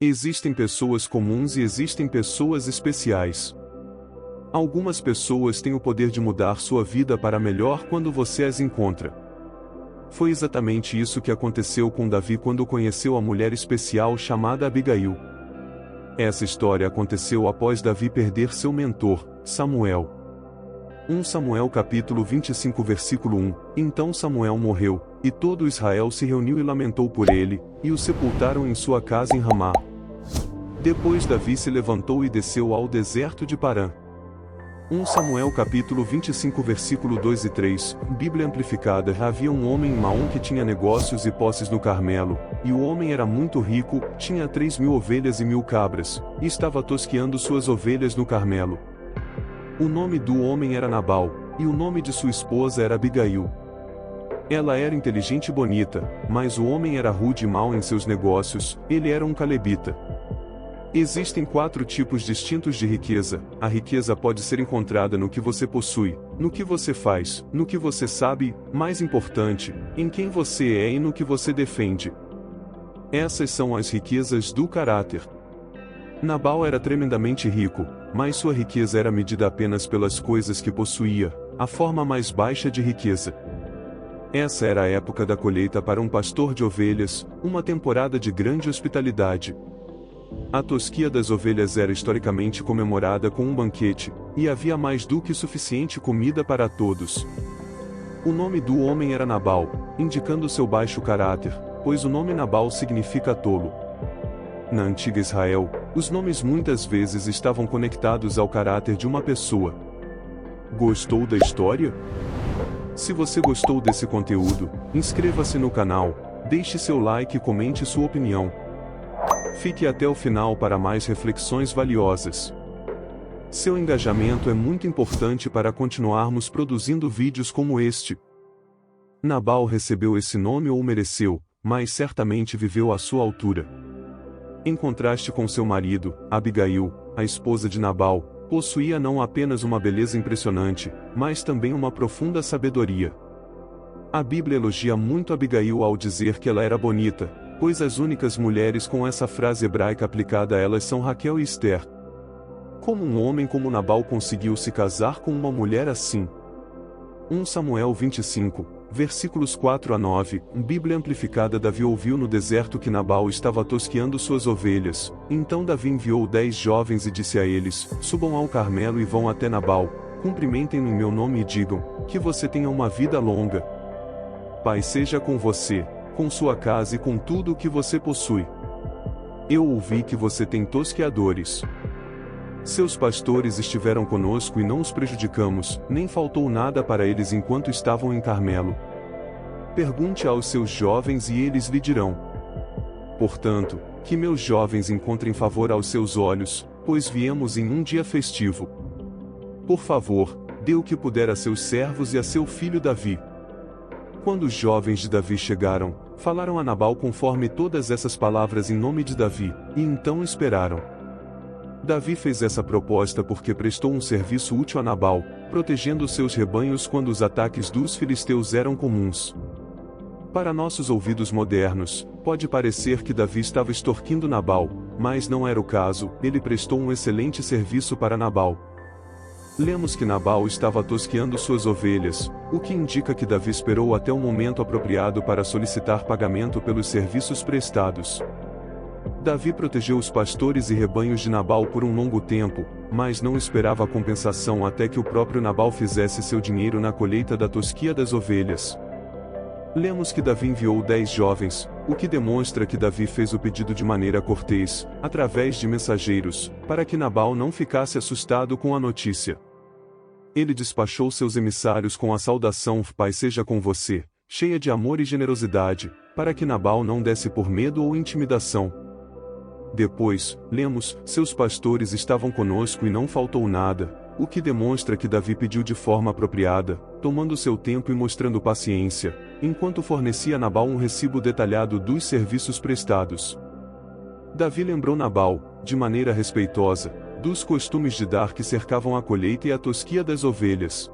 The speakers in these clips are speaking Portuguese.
Existem pessoas comuns e existem pessoas especiais. Algumas pessoas têm o poder de mudar sua vida para melhor quando você as encontra. Foi exatamente isso que aconteceu com Davi quando conheceu a mulher especial chamada Abigail. Essa história aconteceu após Davi perder seu mentor, Samuel. 1 Samuel capítulo 25 versículo 1. Então Samuel morreu, e todo Israel se reuniu e lamentou por ele, e o sepultaram em sua casa em Ramá. Depois Davi se levantou e desceu ao deserto de Parã. 1 Samuel capítulo 25 versículo 2 e 3, Bíblia amplificada. Havia um homem em Maom que tinha negócios e posses no Carmelo, e o homem era muito rico, tinha 3.000 ovelhas e 1.000 cabras, e estava tosqueando suas ovelhas no Carmelo. O nome do homem era Nabal, e o nome de sua esposa era Abigail. Ela era inteligente e bonita, mas o homem era rude e mau em seus negócios, ele era um calebita. Existem 4 tipos distintos de riqueza. A riqueza pode ser encontrada no que você possui, no que você faz, no que você sabe, mais importante, em quem você é e no que você defende. Essas são as riquezas do caráter. Nabal era tremendamente rico, mas sua riqueza era medida apenas pelas coisas que possuía, a forma mais baixa de riqueza. Essa era a época da colheita para um pastor de ovelhas, uma temporada de grande hospitalidade. A tosquia das ovelhas era historicamente comemorada com um banquete, e havia mais do que suficiente comida para todos. O nome do homem era Nabal, indicando seu baixo caráter, pois o nome Nabal significa tolo. Na antiga Israel, os nomes muitas vezes estavam conectados ao caráter de uma pessoa. Gostou da história? Se você gostou desse conteúdo, inscreva-se no canal, deixe seu like e comente sua opinião. Fique até o final para mais reflexões valiosas. Seu engajamento é muito importante para continuarmos produzindo vídeos como este. Nabal recebeu esse nome ou o mereceu, mas certamente viveu à sua altura. Em contraste com seu marido, Abigail, a esposa de Nabal, possuía não apenas uma beleza impressionante, mas também uma profunda sabedoria. A Bíblia elogia muito Abigail ao dizer que ela era bonita, pois as únicas mulheres com essa frase hebraica aplicada a elas são Raquel e Esther. Como um homem como Nabal conseguiu se casar com uma mulher assim? 1 Samuel 25, versículos 4 a 9, Bíblia amplificada. Davi ouviu no deserto que Nabal estava tosqueando suas ovelhas, então Davi enviou 10 jovens e disse a eles, subam ao Carmelo e vão até Nabal, cumprimentem-no em meu nome e digam, que você tenha uma vida longa. Pai seja com você, com sua casa e com tudo o que você possui. Eu ouvi que você tem tosqueadores. Seus pastores estiveram conosco e não os prejudicamos, nem faltou nada para eles enquanto estavam em Carmelo. Pergunte aos seus jovens e eles lhe dirão. Portanto, que meus jovens encontrem favor aos seus olhos, pois viemos em um dia festivo. Por favor, dê o que puder a seus servos e a seu filho Davi. Quando os jovens de Davi chegaram, falaram a Nabal conforme todas essas palavras em nome de Davi, e então esperaram. Davi fez essa proposta porque prestou um serviço útil a Nabal, protegendo seus rebanhos quando os ataques dos filisteus eram comuns. Para nossos ouvidos modernos, pode parecer que Davi estava extorquindo Nabal, mas não era o caso, ele prestou um excelente serviço para Nabal. Lemos que Nabal estava tosqueando suas ovelhas, o que indica que Davi esperou até o momento apropriado para solicitar pagamento pelos serviços prestados. Davi protegeu os pastores e rebanhos de Nabal por um longo tempo, mas não esperava a compensação até que o próprio Nabal fizesse seu dinheiro na colheita da tosquia das ovelhas. Lemos que Davi enviou 10 jovens, o que demonstra que Davi fez o pedido de maneira cortês, através de mensageiros, para que Nabal não ficasse assustado com a notícia. Ele despachou seus emissários com a saudação Pai seja com você, cheia de amor e generosidade, para que Nabal não desse por medo ou intimidação. Depois, lemos, seus pastores estavam conosco e não faltou nada, o que demonstra que Davi pediu de forma apropriada, tomando seu tempo e mostrando paciência, enquanto fornecia a Nabal um recibo detalhado dos serviços prestados. Davi lembrou Nabal, de maneira respeitosa, dos costumes de dar que cercavam a colheita e a tosquia das ovelhas.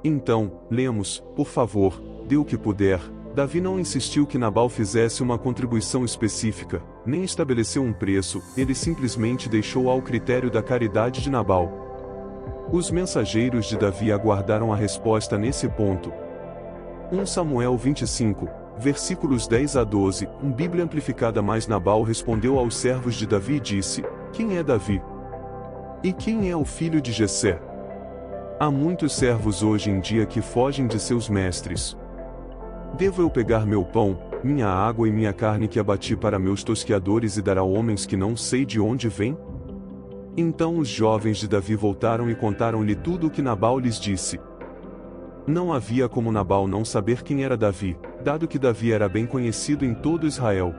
Então, lemos, por favor, dê o que puder, Davi não insistiu que Nabal fizesse uma contribuição específica, nem estabeleceu um preço, ele simplesmente deixou ao critério da caridade de Nabal. Os mensageiros de Davi aguardaram a resposta nesse ponto. 1 Samuel 25, versículos 10 a 12, Bíblia amplificada. Mas Nabal respondeu aos servos de Davi e disse: Quem é Davi? E quem é o filho de Jessé? Há muitos servos hoje em dia que fogem de seus mestres. Devo eu pegar meu pão, minha água e minha carne que abati para meus tosqueadores e dar a homens que não sei de onde vêm? Então os jovens de Davi voltaram e contaram-lhe tudo o que Nabal lhes disse. Não havia como Nabal não saber quem era Davi, dado que Davi era bem conhecido em todo Israel.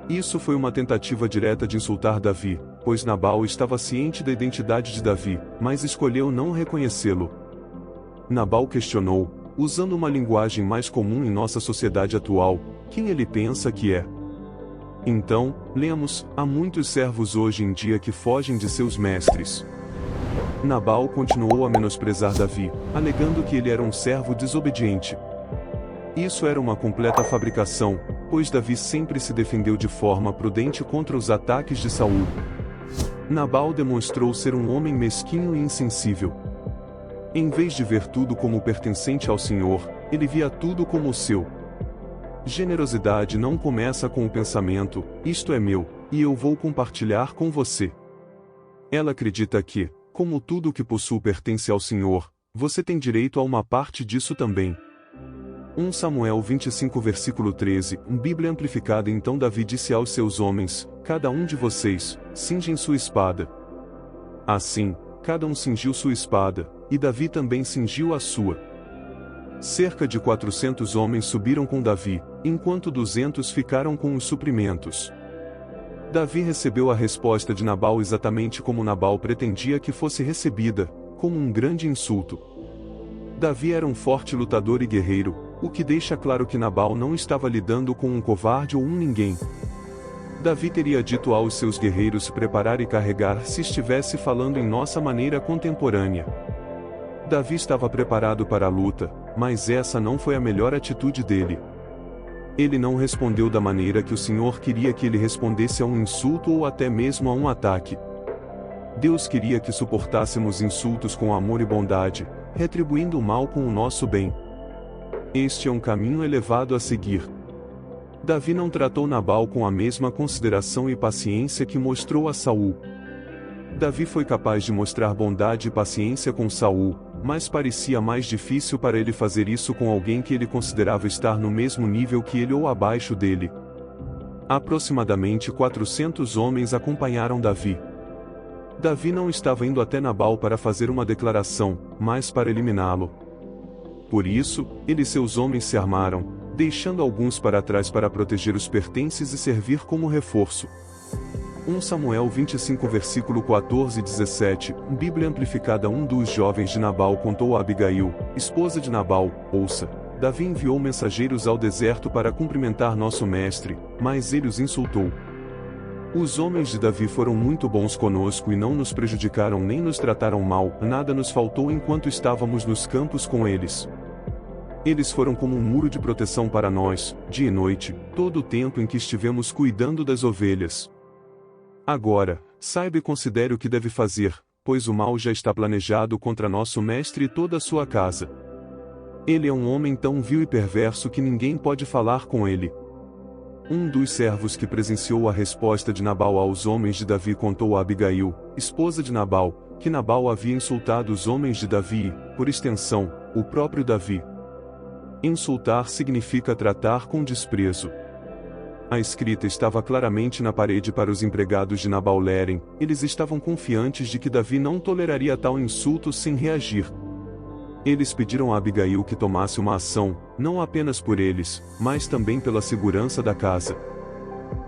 Isso foi uma tentativa direta de insultar Davi, pois Nabal estava ciente da identidade de Davi, mas escolheu não reconhecê-lo. Nabal questionou, usando uma linguagem mais comum em nossa sociedade atual, quem ele pensa que é. Então, lemos, há muitos servos hoje em dia que fogem de seus mestres. Nabal continuou a menosprezar Davi, alegando que ele era um servo desobediente. Isso era uma completa fabricação, pois Davi sempre se defendeu de forma prudente contra os ataques de Saul. Nabal demonstrou ser um homem mesquinho e insensível. Em vez de ver tudo como pertencente ao Senhor, ele via tudo como seu. Generosidade não começa com o pensamento, isto é meu, e eu vou compartilhar com você. Ela acredita que, como tudo o que possuo pertence ao Senhor, você tem direito a uma parte disso também. 1 Samuel 25 versículo 13, Bíblia amplificada. Então Davi disse aos seus homens, cada um de vocês, cingem sua espada. Assim, cada um cingiu sua espada, e Davi também cingiu a sua. Cerca de 400 homens subiram com Davi, enquanto 200 ficaram com os suprimentos. Davi recebeu a resposta de Nabal exatamente como Nabal pretendia que fosse recebida, como um grande insulto. Davi era um forte lutador e guerreiro, o que deixa claro que Nabal não estava lidando com um covarde ou um ninguém. Davi teria dito aos seus guerreiros se preparar e carregar se estivesse falando em nossa maneira contemporânea. Davi estava preparado para a luta, mas essa não foi a melhor atitude dele. Ele não respondeu da maneira que o Senhor queria que ele respondesse a um insulto ou até mesmo a um ataque. Deus queria que suportássemos insultos com amor e bondade, retribuindo o mal com o nosso bem. Este é um caminho elevado a seguir. Davi não tratou Nabal com a mesma consideração e paciência que mostrou a Saul. Davi foi capaz de mostrar bondade e paciência com Saul, mas parecia mais difícil para ele fazer isso com alguém que ele considerava estar no mesmo nível que ele ou abaixo dele. Aproximadamente 400 homens acompanharam Davi. Davi não estava indo até Nabal para fazer uma declaração, mas para eliminá-lo. Por isso, ele e seus homens se armaram, deixando alguns para trás para proteger os pertences e servir como reforço. 1 Samuel 25 versículo 14 e 17, Bíblia amplificada. Um dos jovens de Nabal contou a Abigail, esposa de Nabal, ouça, Davi enviou mensageiros ao deserto para cumprimentar nosso mestre, mas ele os insultou. Os homens de Davi foram muito bons conosco e não nos prejudicaram nem nos trataram mal, nada nos faltou enquanto estávamos nos campos com eles. Eles foram como um muro de proteção para nós, dia e noite, todo o tempo em que estivemos cuidando das ovelhas. Agora, saiba e considere o que deve fazer, pois o mal já está planejado contra nosso mestre e toda a sua casa. Ele é um homem tão vil e perverso que ninguém pode falar com ele. Um dos servos que presenciou a resposta de Nabal aos homens de Davi contou a Abigail, esposa de Nabal, que Nabal havia insultado os homens de Davi e, por extensão, o próprio Davi. Insultar significa tratar com desprezo. A escrita estava claramente na parede para os empregados de Nabal lerem, eles estavam confiantes de que Davi não toleraria tal insulto sem reagir. Eles pediram a Abigail que tomasse uma ação, não apenas por eles, mas também pela segurança da casa.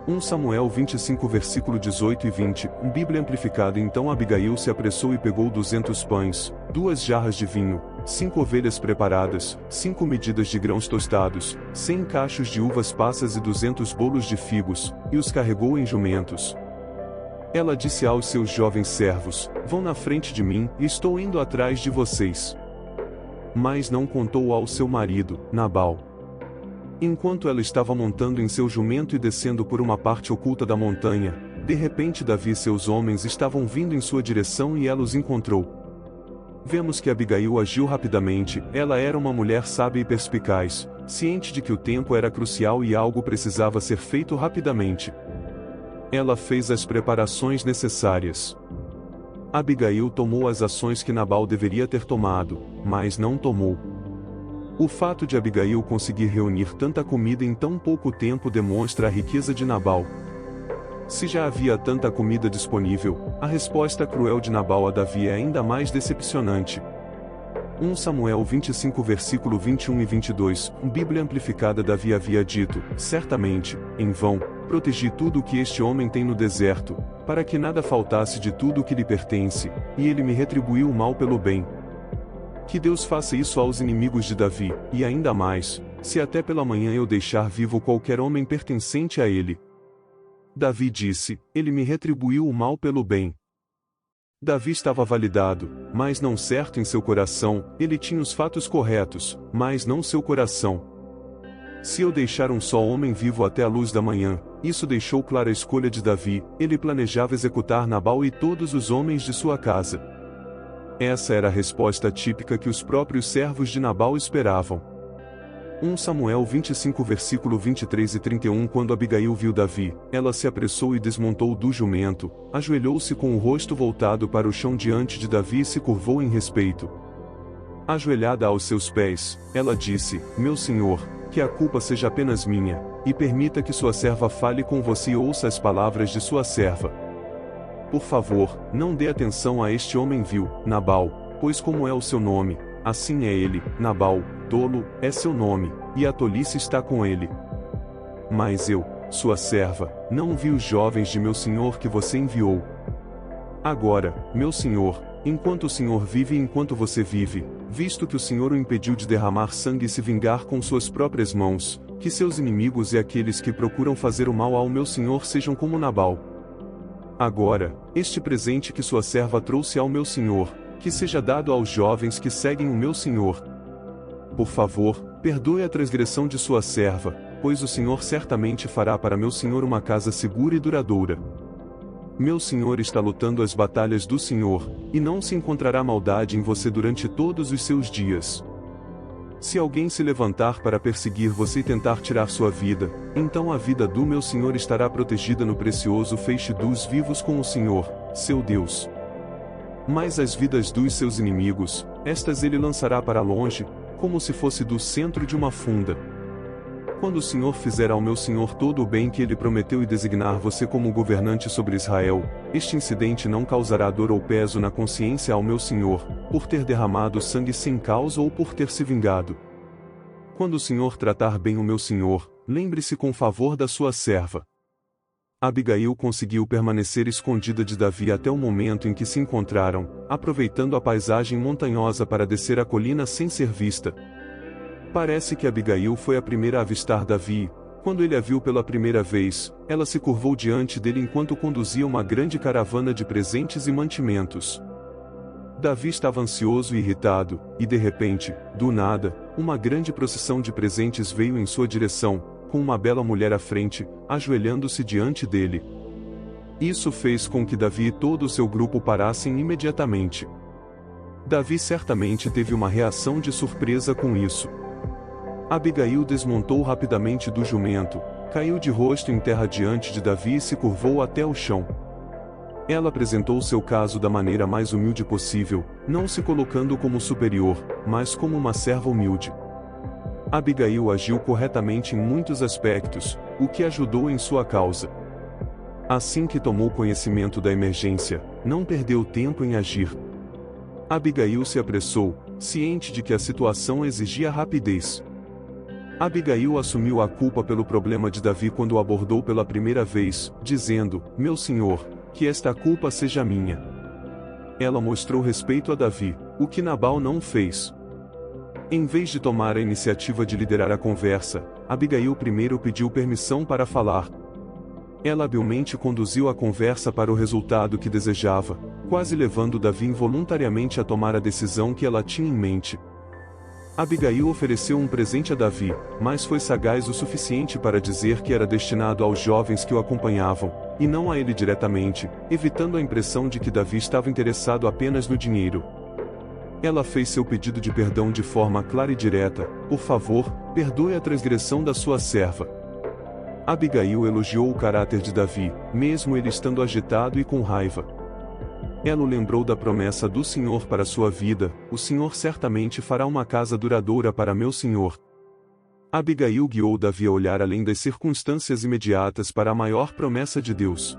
1 Samuel 25 versículo 18 e 20, Bíblia amplificada. Então Abigail se apressou e pegou 200 pães, 2 jarras de vinho, 5 ovelhas preparadas, 5 medidas de grãos tostados, 100 cachos de uvas passas e 200 bolos de figos, e os carregou em jumentos. Ela disse aos seus jovens servos, vão na frente de mim, e estou indo atrás de vocês. Mas não contou ao seu marido, Nabal. Enquanto ela estava montando em seu jumento e descendo por uma parte oculta da montanha, de repente Davi e seus homens estavam vindo em sua direção e ela os encontrou. Vemos que Abigail agiu rapidamente. Ela era uma mulher sábia e perspicaz, ciente de que o tempo era crucial e algo precisava ser feito rapidamente. Ela fez as preparações necessárias. Abigail tomou as ações que Nabal deveria ter tomado, mas não tomou. O fato de Abigail conseguir reunir tanta comida em tão pouco tempo demonstra a riqueza de Nabal. Se já havia tanta comida disponível, a resposta cruel de Nabal a Davi é ainda mais decepcionante. 1 Samuel 25 versículo 21 e 22, Bíblia Amplificada. Davi havia dito: certamente, em vão, protegi tudo o que este homem tem no deserto, para que nada faltasse de tudo o que lhe pertence, e ele me retribuiu o mal pelo bem. Que Deus faça isso aos inimigos de Davi, e ainda mais, se até pela manhã eu deixar vivo qualquer homem pertencente a ele. Davi disse: ele me retribuiu o mal pelo bem. Davi estava validado, mas não certo em seu coração. Ele tinha os fatos corretos, mas não seu coração. Se eu deixar um só homem vivo até a luz da manhã, isso deixou clara a escolha de Davi. Ele planejava executar Nabal e todos os homens de sua casa. Essa era a resposta típica que os próprios servos de Nabal esperavam. 1 Samuel 25 versículo 23 e 31. Quando Abigail viu Davi, ela se apressou e desmontou do jumento, ajoelhou-se com o rosto voltado para o chão diante de Davi e se curvou em respeito. Ajoelhada aos seus pés, ela disse: meu senhor, que a culpa seja apenas minha, e permita que sua serva fale com você e ouça as palavras de sua serva. Por favor, não dê atenção a este homem vil, Nabal, pois como é o seu nome, assim é ele. Nabal, tolo, é seu nome, e a tolice está com ele. Mas eu, sua serva, não vi os jovens de meu senhor que você enviou. Agora, meu senhor, enquanto o senhor vive e enquanto você vive, visto que o senhor o impediu de derramar sangue e se vingar com suas próprias mãos, que seus inimigos e aqueles que procuram fazer o mal ao meu senhor sejam como Nabal. Agora, este presente que sua serva trouxe ao meu senhor, que seja dado aos jovens que seguem o meu senhor. Por favor, perdoe a transgressão de sua serva, pois o Senhor certamente fará para meu senhor uma casa segura e duradoura. Meu senhor está lutando as batalhas do Senhor, e não se encontrará maldade em você durante todos os seus dias. Se alguém se levantar para perseguir você e tentar tirar sua vida, então a vida do meu senhor estará protegida no precioso feixe dos vivos com o Senhor, seu Deus. Mas as vidas dos seus inimigos, estas ele lançará para longe, como se fosse do centro de uma funda. Quando o Senhor fizer ao meu senhor todo o bem que ele prometeu e designar você como governante sobre Israel, este incidente não causará dor ou peso na consciência ao meu senhor, por ter derramado sangue sem causa ou por ter se vingado. Quando o Senhor tratar bem o meu senhor, lembre-se com favor da sua serva. Abigail conseguiu permanecer escondida de Davi até o momento em que se encontraram, aproveitando a paisagem montanhosa para descer a colina sem ser vista. Parece que Abigail foi a primeira a avistar Davi. Quando ele a viu pela primeira vez, ela se curvou diante dele enquanto conduzia uma grande caravana de presentes e mantimentos. Davi estava ansioso e irritado, e de repente, do nada, uma grande procissão de presentes veio em sua direção, com uma bela mulher à frente, ajoelhando-se diante dele. Isso fez com que Davi e todo o seu grupo parassem imediatamente. Davi certamente teve uma reação de surpresa com isso. Abigail desmontou rapidamente do jumento, caiu de rosto em terra diante de Davi e se curvou até o chão. Ela apresentou seu caso da maneira mais humilde possível, não se colocando como superior, mas como uma serva humilde. Abigail agiu corretamente em muitos aspectos, o que ajudou em sua causa. Assim que tomou conhecimento da emergência, não perdeu tempo em agir. Abigail se apressou, ciente de que a situação exigia rapidez. Abigail assumiu a culpa pelo problema de Davi quando o abordou pela primeira vez, dizendo: meu senhor, que esta culpa seja minha. Ela mostrou respeito a Davi, o que Nabal não fez. Em vez de tomar a iniciativa de liderar a conversa, Abigail primeiro pediu permissão para falar. Ela habilmente conduziu a conversa para o resultado que desejava, quase levando Davi involuntariamente a tomar a decisão que ela tinha em mente. Abigail ofereceu um presente a Davi, mas foi sagaz o suficiente para dizer que era destinado aos jovens que o acompanhavam, e não a ele diretamente, evitando a impressão de que Davi estava interessado apenas no dinheiro. Ela fez seu pedido de perdão de forma clara e direta: por favor, perdoe a transgressão da sua serva. Abigail elogiou o caráter de Davi, mesmo ele estando agitado e com raiva. Ela o lembrou da promessa do Senhor para sua vida: o Senhor certamente fará uma casa duradoura para meu senhor. Abigail guiou Davi a olhar além das circunstâncias imediatas para a maior promessa de Deus.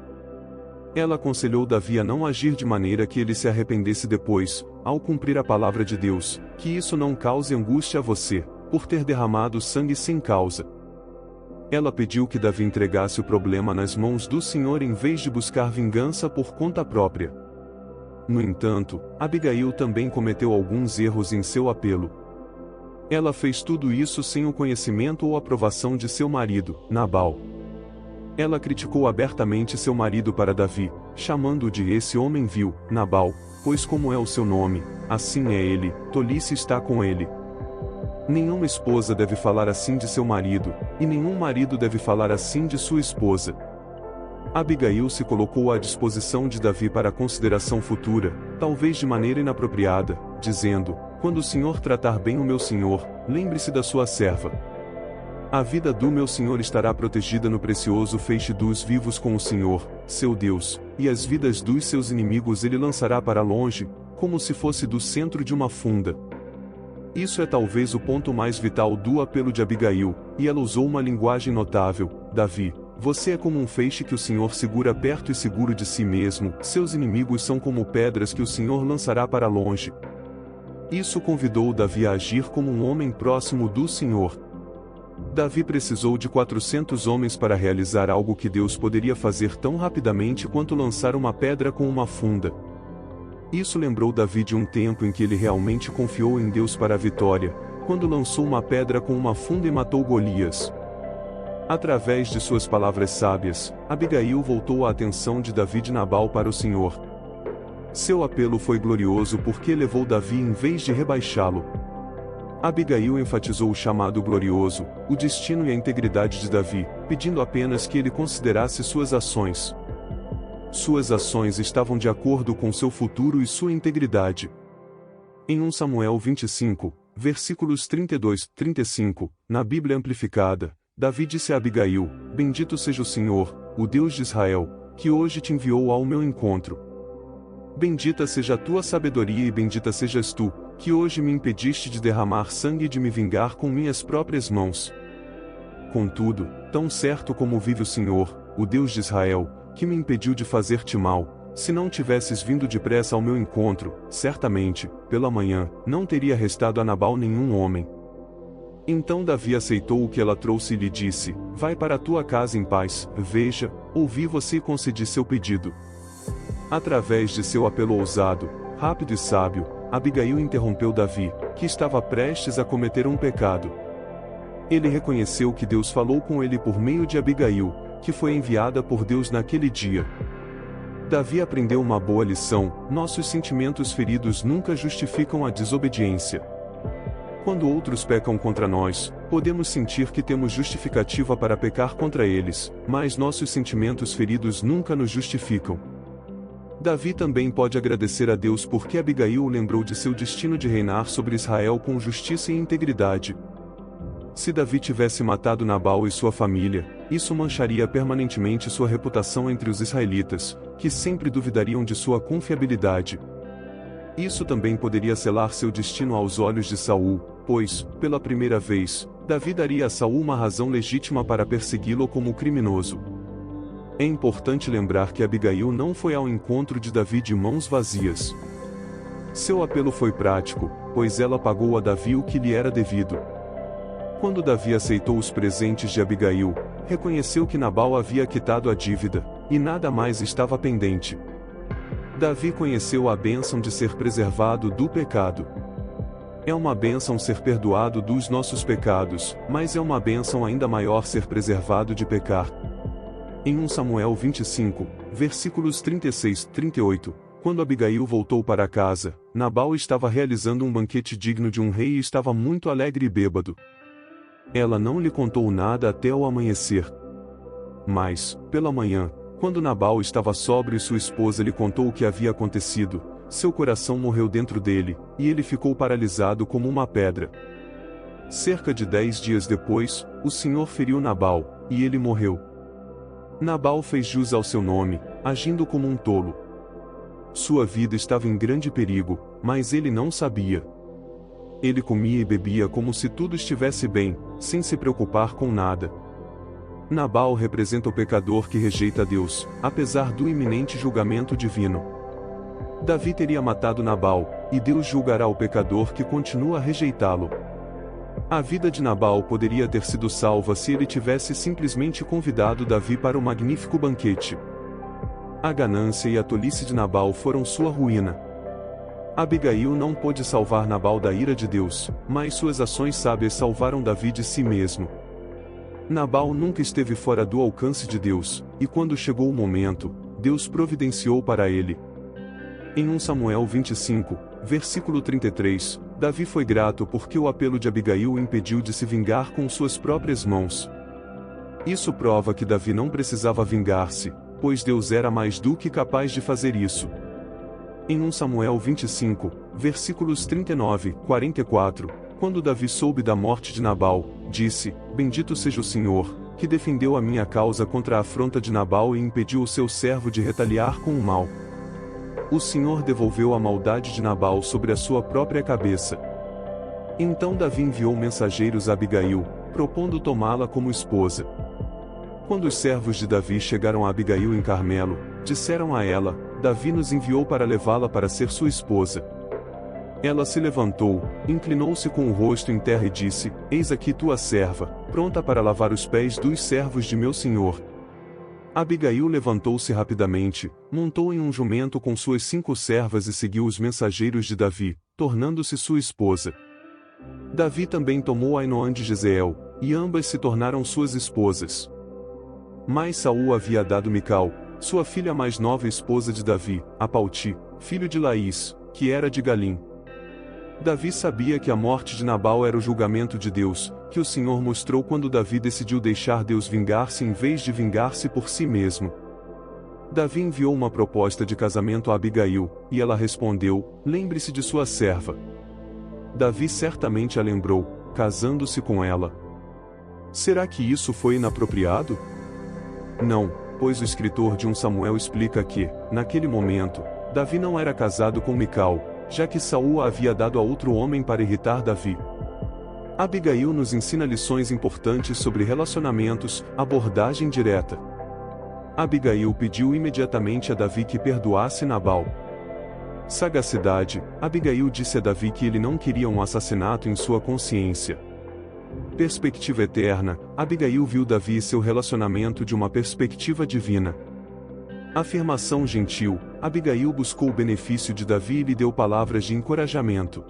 Ela aconselhou Davi a não agir de maneira que ele se arrependesse depois, ao cumprir a palavra de Deus, que isso não cause angústia a você, por ter derramado sangue sem causa. Ela pediu que Davi entregasse o problema nas mãos do Senhor em vez de buscar vingança por conta própria. No entanto, Abigail também cometeu alguns erros em seu apelo. Ela fez tudo isso sem o conhecimento ou aprovação de seu marido, Nabal. Ela criticou abertamente seu marido para Davi, chamando-o de esse homem vil, Nabal, pois como é o seu nome, assim é ele, tolice está com ele. Nenhuma esposa deve falar assim de seu marido, e nenhum marido deve falar assim de sua esposa. Abigail se colocou à disposição de Davi para a consideração futura, talvez de maneira inapropriada, dizendo: quando o Senhor tratar bem o meu senhor, lembre-se da sua serva. A vida do meu senhor estará protegida no precioso feixe dos vivos com o Senhor, seu Deus, e as vidas dos seus inimigos ele lançará para longe, como se fosse do centro de uma funda. Isso é talvez o ponto mais vital do apelo de Abigail, e ela usou uma linguagem notável: Davi, você é como um feixe que o Senhor segura perto e seguro de si mesmo, seus inimigos são como pedras que o Senhor lançará para longe. Isso convidou Davi a agir como um homem próximo do Senhor. Davi precisou de 400 homens para realizar algo que Deus poderia fazer tão rapidamente quanto lançar uma pedra com uma funda. Isso lembrou Davi de um tempo em que ele realmente confiou em Deus para a vitória, quando lançou uma pedra com uma funda e matou Golias. Através de suas palavras sábias, Abigail voltou a atenção de Davi de Nabal para o Senhor. Seu apelo foi glorioso porque levou Davi em vez de rebaixá-lo. Abigail enfatizou o chamado glorioso, o destino e a integridade de Davi, pedindo apenas que ele considerasse suas ações. Suas ações estavam de acordo com seu futuro e sua integridade. Em 1 Samuel 25, versículos 32-35, na Bíblia Amplificada, Davi disse a Abigail: bendito seja o Senhor, o Deus de Israel, que hoje te enviou ao meu encontro. Bendita seja a tua sabedoria e bendita sejas tu, que hoje me impediste de derramar sangue e de me vingar com minhas próprias mãos. Contudo, tão certo como vive o Senhor, o Deus de Israel, que me impediu de fazer-te mal, se não tivesses vindo depressa ao meu encontro, certamente, pela manhã, não teria restado a Nabal nenhum homem. Então Davi aceitou o que ela trouxe e lhe disse: vai para a tua casa em paz, veja, ouvi você e concedi seu pedido. Através de seu apelo ousado, rápido e sábio, Abigail interrompeu Davi, que estava prestes a cometer um pecado. Ele reconheceu que Deus falou com ele por meio de Abigail, que foi enviada por Deus naquele dia. Davi aprendeu uma boa lição: nossos sentimentos feridos nunca justificam a desobediência. Quando outros pecam contra nós, podemos sentir que temos justificativa para pecar contra eles, mas nossos sentimentos feridos nunca nos justificam. Davi também pode agradecer a Deus porque Abigail o lembrou de seu destino de reinar sobre Israel com justiça e integridade. Se Davi tivesse matado Nabal e sua família, isso mancharia permanentemente sua reputação entre os israelitas, que sempre duvidariam de sua confiabilidade. Isso também poderia selar seu destino aos olhos de Saul, pois, pela primeira vez, Davi daria a Saul uma razão legítima para persegui-lo como criminoso. É importante lembrar que Abigail não foi ao encontro de Davi de mãos vazias. Seu apelo foi prático, pois ela pagou a Davi o que lhe era devido. Quando Davi aceitou os presentes de Abigail, reconheceu que Nabal havia quitado a dívida, e nada mais estava pendente. Davi conheceu a bênção de ser preservado do pecado. É uma bênção ser perdoado dos nossos pecados, mas é uma bênção ainda maior ser preservado de pecar. Em 1 Samuel 25, versículos 36-38, Quando Abigail voltou para casa, Nabal estava realizando um banquete digno de um rei e estava muito alegre e bêbado. Ela não lhe contou nada até o amanhecer. Mas, pela manhã, quando Nabal estava sóbrio e sua esposa lhe contou o que havia acontecido, seu coração morreu dentro dele, e ele ficou paralisado como uma pedra. Cerca de 10 dias depois, o Senhor feriu Nabal, e ele morreu. Nabal fez jus ao seu nome, agindo como um tolo. Sua vida estava em grande perigo, mas ele não sabia. Ele comia e bebia como se tudo estivesse bem, sem se preocupar com nada. Nabal representa o pecador que rejeita Deus, apesar do iminente julgamento divino. Davi teria matado Nabal, e Deus julgará o pecador que continua a rejeitá-lo. A vida de Nabal poderia ter sido salva se ele tivesse simplesmente convidado Davi para o magnífico banquete. A ganância e a tolice de Nabal foram sua ruína. Abigail não pôde salvar Nabal da ira de Deus, mas suas ações sábias salvaram Davi de si mesmo. Nabal nunca esteve fora do alcance de Deus, e quando chegou o momento, Deus providenciou para ele. Em 1 Samuel 25, versículo 33, Davi foi grato porque o apelo de Abigail o impediu de se vingar com suas próprias mãos. Isso prova que Davi não precisava vingar-se, pois Deus era mais do que capaz de fazer isso. Em 1 Samuel 25, versículos 39 e 44, quando Davi soube da morte de Nabal, disse: Bendito seja o Senhor, que defendeu a minha causa contra a afronta de Nabal e impediu o seu servo de retaliar com o mal. O Senhor devolveu a maldade de Nabal sobre a sua própria cabeça. Então Davi enviou mensageiros a Abigail, propondo tomá-la como esposa. Quando os servos de Davi chegaram a Abigail em Carmelo, disseram a ela: Davi nos enviou para levá-la para ser sua esposa. Ela se levantou, inclinou-se com o rosto em terra e disse: Eis aqui tua serva, pronta para lavar os pés dos servos de meu senhor. Abigail levantou-se rapidamente, montou em um jumento com suas 5 servas e seguiu os mensageiros de Davi, tornando-se sua esposa. Davi também tomou Ainoã de Jezreel, e ambas se tornaram suas esposas. Mas Saul havia dado Mical, sua filha mais nova esposa de Davi, a Palti, filho de Laís, que era de Galim. Davi sabia que a morte de Nabal era o julgamento de Deus, que o Senhor mostrou quando Davi decidiu deixar Deus vingar-se em vez de vingar-se por si mesmo. Davi enviou uma proposta de casamento a Abigail, e ela respondeu: Lembre-se de sua serva. Davi certamente a lembrou, casando-se com ela. Será que isso foi inapropriado? Não, pois o escritor de 1 Samuel explica que, naquele momento, Davi não era casado com Mical, já que Saul a havia dado a outro homem para irritar Davi. Abigail nos ensina lições importantes sobre relacionamentos, abordagem direta. Abigail pediu imediatamente a Davi que perdoasse Nabal. Sagacidade, Abigail disse a Davi que ele não queria um assassinato em sua consciência. Perspectiva eterna, Abigail viu Davi e seu relacionamento de uma perspectiva divina. Afirmação gentil, Abigail buscou o benefício de Davi e lhe deu palavras de encorajamento.